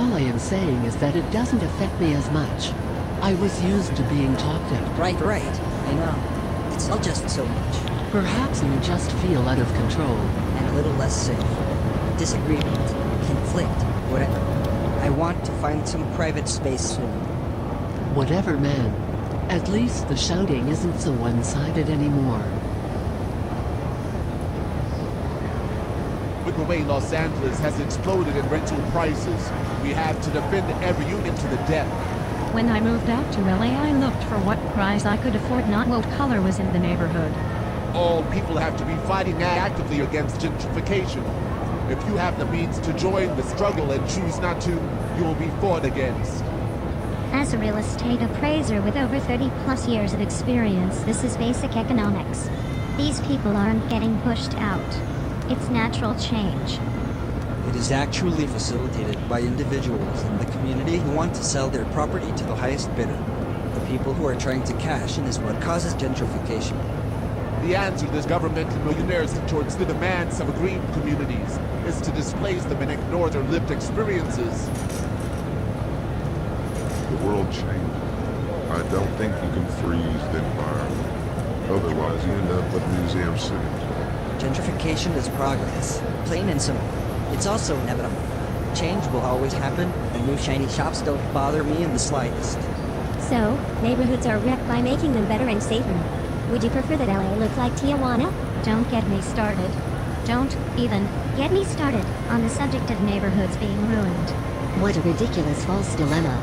All I am saying is that it doesn't affect me as much. I was used to being talked at. Right. I know. It's all just so much. Perhaps you just feel out of control. And a little less safe. Disagreement, conflict, whatever. I want to find some private space soon. Whatever, man. At least the shouting isn't so one-sided anymore. With the way Los Angeles has exploded in rental prices, we have to defend every unit to the death. When I moved out to LA, I looked for what price I could afford, not what color was in the neighborhood. All people have to be fighting actively against gentrification. If you have the means to join the struggle and choose not to, you will be fought against. As a real estate appraiser with over 30 plus years of experience, this is basic economics. These people aren't getting pushed out. It's natural change. It is actually facilitated by individuals in the community who want to sell their property to the highest bidder. The people who are trying to cash in is what causes gentrification. The answer to this government and millionaires towards the demands of aggrieved communities is to displace them and ignore their lived experiences. The world changed. I don't think you can freeze the environment. Otherwise, you end up with Museum City. Gentrification is progress, plain and simple. It's also inevitable. Change will always happen, and new shiny shops don't bother me in the slightest. So, neighborhoods are wrecked by making them better and safer. Would you prefer that LA look like Tijuana? Don't get me started. Don't even get me started on the subject of neighborhoods being ruined. What a ridiculous false dilemma.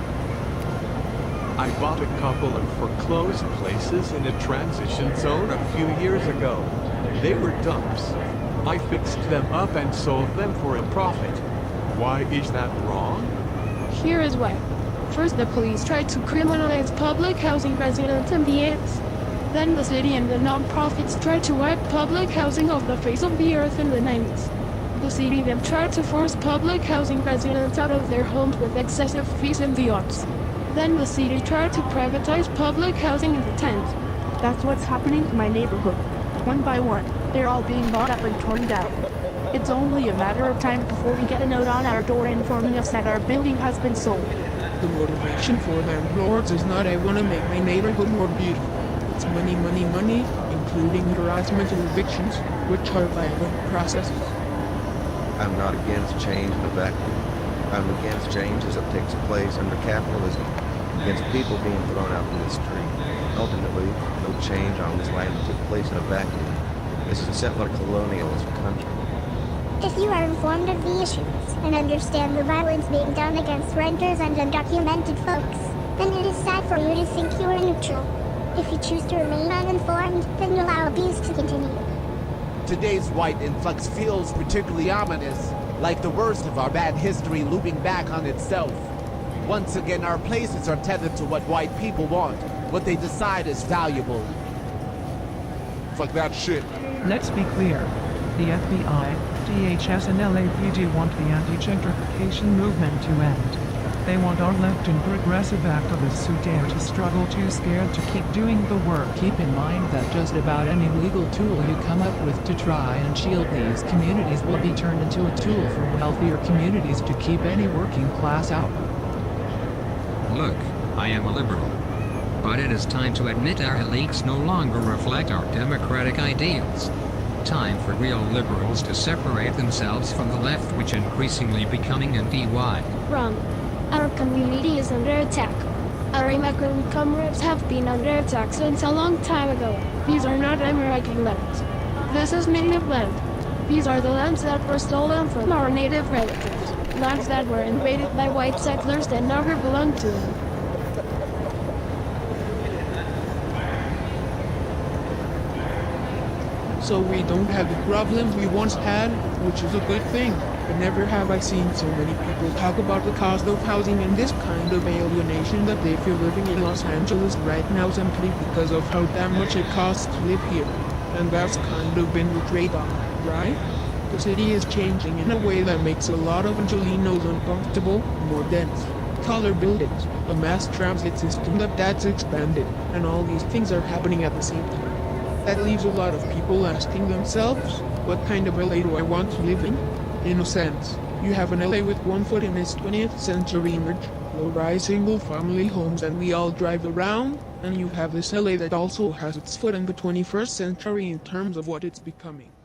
I bought a couple of foreclosed places in a transition zone a few years ago. They were dumps. I fixed them up and sold them for a profit. Why is that wrong? Here is why. First, the police tried to criminalize public housing residents and the ants. Then the city and the non-profits tried to wipe public housing off the face of the earth in the 90s. The city then tried to force public housing residents out of their homes with excessive fees in the arts. Then the city tried to privatize public housing in the 10s. That's what's happening to my neighborhood. One by one, they're all being bought up and torn down. It's only a matter of time before we get a note on our door informing us that our building has been sold. The motivation for landlords is not I want to make my neighborhood more beautiful. It's money, including harassment and evictions, which are violent processes. I'm not against change in a vacuum. I'm against change as it takes place under capitalism, against people being thrown out in the street. Ultimately, no change on this land took place in a vacuum. This is a settler colonialist country. If you are informed of the issues and understand the violence being done against renters and undocumented folks, then it is sad for you to think you are neutral. If you choose to remain uninformed, then you allow abuse to continue. Today's white influx feels particularly ominous, like the worst of our bad history looping back on itself. Once again, our places are tethered to what white people want, what they decide is valuable. Fuck that shit. Let's be clear. The FBI, DHS and LAPD want the anti-gentrification movement to end. They want our left and progressive activists who dare to struggle too scared to keep doing the work. Keep in mind that just about any legal tool you come up with to try and shield these communities will be turned into a tool for wealthier communities to keep any working class out. Look, I am a liberal. But it is time to admit our elites no longer reflect our democratic ideals. Time for real liberals to separate themselves from the left, which increasingly becoming anti-white. Wrong. Our community is under attack. Our immigrant comrades have been under attack since a long time ago. These are not American lands. This is native land. These are the lands that were stolen from our native relatives. Lands that were invaded by white settlers that never belonged to them. So we don't have the problems we once had, which is a good thing. But never have I seen so many people talk about the cost of housing and this kind of alienation that they feel living in Los Angeles right now simply because of how damn much it costs to live here. And that's kind of been the trade-off, right? The city is changing in a way that makes a lot of Angelinos uncomfortable, more dense, taller buildings, a mass transit system that's expanded, and all these things are happening at the same time. That leaves a lot of people asking themselves, what kind of LA do I want to live in? In a sense, You have an LA with one foot in its 20th century image, low-rise single-family homes and we all drive around, and you have this LA that also has its foot in the 21st century in terms of what it's becoming.